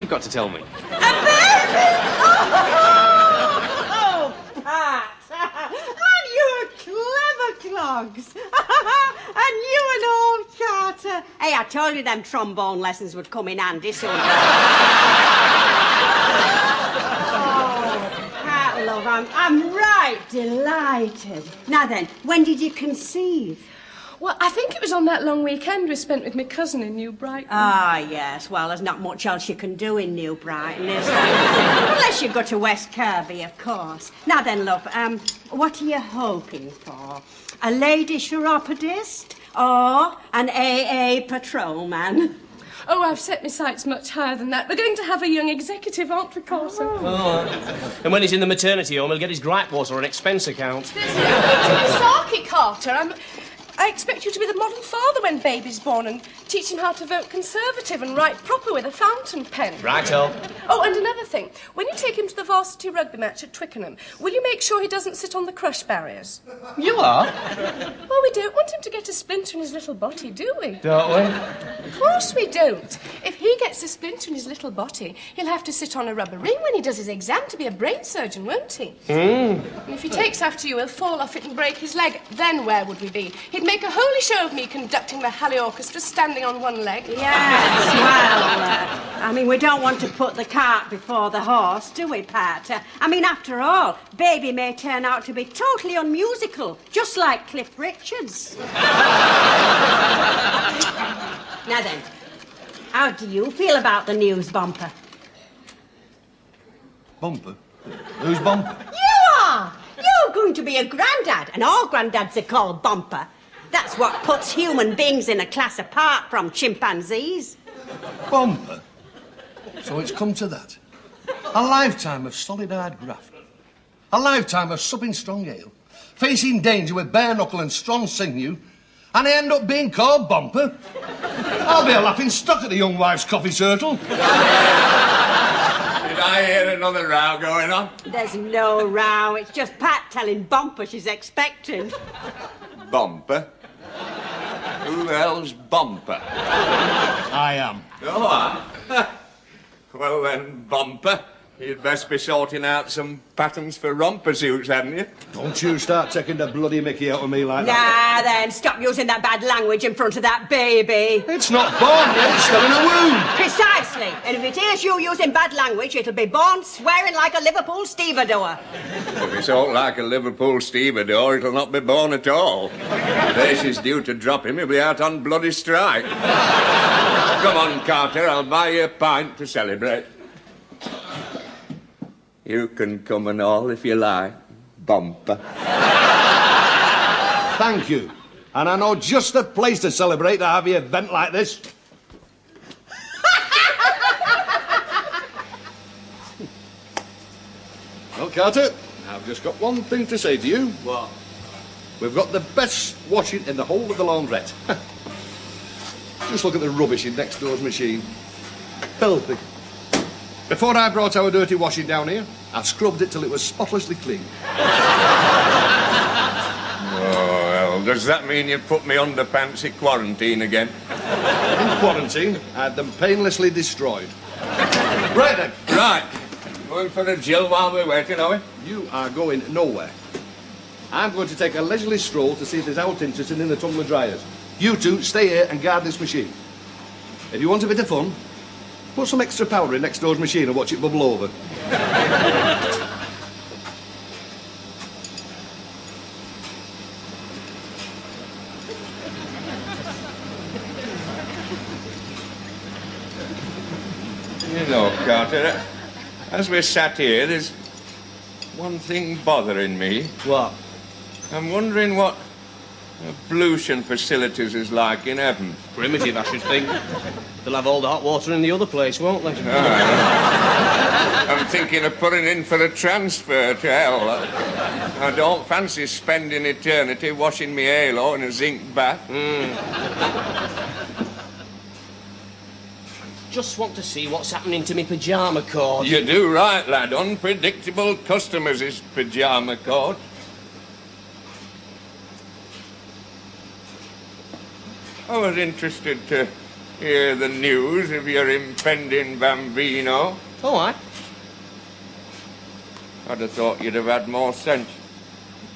You've got to tell me. A baby! Oh, Pat! And you were clever clogs. And you and old Carter. Hey, I told you them trombone lessons would come in handy soon. Pat, love, I'm right delighted. Now then, when did you conceive? Well, I think it was on that long weekend we spent with my cousin in New Brighton. Ah, yes. Well, there's not much else you can do in New Brighton, is there? Unless you go to West Kirby, of course. Now then, love, what are you hoping for? A lady chiropodist or an AA patrolman? Oh, I've set my sights much higher than that. We're going to have a young executive, aren't we, Carter? Oh. And when he's in the maternity home, he'll get his gripe water on expense account. There's no need to be sarky, Carter. I expect you to be the model father when baby's born and teach him how to vote Conservative and write proper with a fountain pen. Righto. Oh, and another thing. When you take him to the varsity rugby match at Twickenham, will you make sure he doesn't sit on the crush barriers? You are? Well, we don't want him to get a splinter in his little body, do we? Don't we? Of course we don't. If he gets a splinter in his little body, he'll have to sit on a rubber ring when he does his exam to be a brain surgeon, won't he? And if he takes after you, he'll fall off it and break his leg. Then where would we be? He'd make a holy show of me conducting the Halley Orchestra standing on one leg. Yes, well, I mean, we don't want to put the cart before the horse, do we, Pat? I mean, after all, baby may turn out to be totally unmusical, just like Cliff Richards. Now then, how do you feel about the news bumper? Bumper? Who's Bumper? You are! You're going to be a grandad, and all granddads are called Bumper. That's what puts human beings in a class apart from chimpanzees. Bumper? So it's come to that. A lifetime of solid-eyed graft. A lifetime of supping strong ale, facing danger with bare knuckle and strong sinew, and I end up being called Bumper? I'll be a laughing stock at the young wife's coffee circle. Did I hear another row going on? There's no row. It's just Pat telling Bumper she's expecting. Bumper? Who the hell's Bumper? I am. Oh, I? Well then, Bumper, you'd best be sorting out some patterns for romper suits, hadn't you? Don't you start taking the bloody mickey out of me like that. Nah, then, stop using that bad language in front of that baby. It's not born yet, it's still in a womb. Precisely. And if it hears you using bad language, it'll be born swearing like a Liverpool stevedore. If it's all like a Liverpool stevedore, it'll not be born at all. The race is due to drop him, he'll be out on bloody strike. Come on, Carter, I'll buy you a pint to celebrate. You can come and all if you like, Bumper. Thank you. And I know just the place to celebrate a heavy event like this. Well, Carter, I've just got one thing to say to you. What? We've got the best washing in the whole of the laundrette. Just look at the rubbish in next door's machine. Filthy. Before I brought our dirty washing down here, I scrubbed it till it was spotlessly clean. Oh, well, does that mean you put me under fancy quarantine again? In quarantine, I had them painlessly destroyed. Right then. Right. Going for a Jill while we're waiting, are we? You are going nowhere. I'm going to take a leisurely stroll to see if there's out interested in the tumbler dryers. You two stay here and guard this machine. If you want a bit of fun, put some extra powder in next door's machine and watch it bubble over. You know, Carter, as we sat here, there's one thing bothering me. What? I'm wondering what ablution facilities is like in heaven. Primitive, I should think. They'll have all the hot water in the other place, won't they? I'm thinking of putting in for a transfer to hell. I don't fancy spending eternity washing me halo in a zinc bath. Just want to see what's happening to me pyjama cord. You do right, lad. Unpredictable customers is pyjama cord. I was interested to hear the news of your impending bambino. Oh, aye. I'd have thought you'd have had more sense.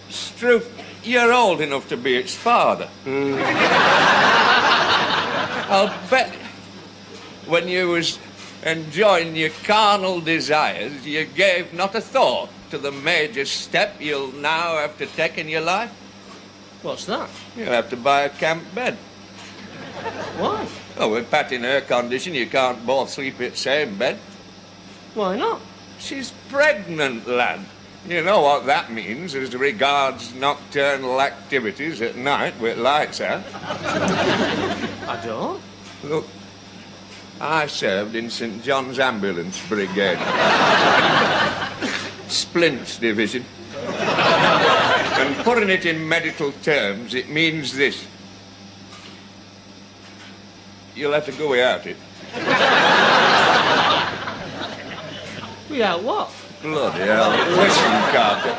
Struth, you're old enough to be its father. I'll bet when you was enjoying your carnal desires, you gave not a thought to the major step you'll now have to take in your life. What's that? You'll have to buy a camp bed. Why? Oh, with Pat in her condition, you can't both sleep in the same bed. Why not? She's pregnant, lad. You know what that means as regards nocturnal activities at night with lights out. I don't. Look, I served in St. John's Ambulance Brigade. Splints Division. And putting it in medical terms, it means this. You'll have to go without it. Without what? Bloody hell. Listen, Carter.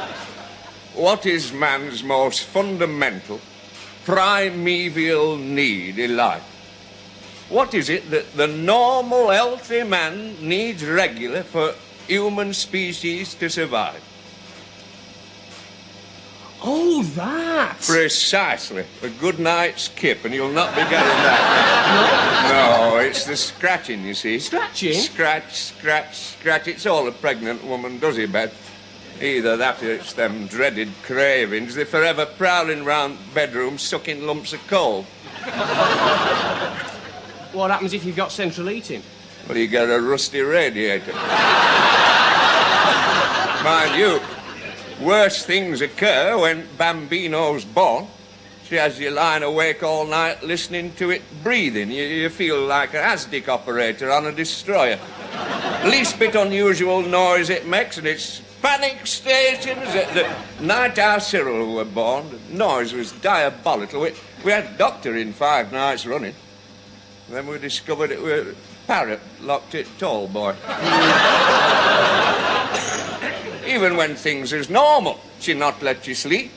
What is man's most fundamental, primeval need in life? What is it that the normal, healthy man needs regular for human species to survive? Oh, that! Precisely. A good night's kip, and you'll not be getting that. No, it's the scratching, you see. Scratching? Scratch, scratch, scratch. It's all a pregnant woman does, he bet. Either that or it's them dreaded cravings. They're forever prowling round bedrooms sucking lumps of coal. What happens if you've got central heating? Well, you get a rusty radiator. Mind you, worse things occur when Bambino's born. She has you lying awake all night listening to it breathing. You feel like an ASDIC operator on a destroyer. Least bit unusual noise it makes, and it's panic stations. The night our Cyril were born, the noise was diabolical. We had a doctor in 5 nights running. Then we discovered it was a parrot locked it tall, boy. Even when things is normal, she'll not let you sleep.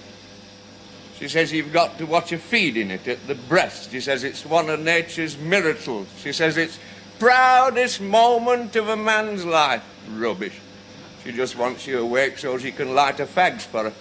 She says you've got to watch her feeding it at the breast. She says it's one of nature's miracles. She says it's proudest moment of a man's life. Rubbish. She just wants you awake so she can light her fags for her.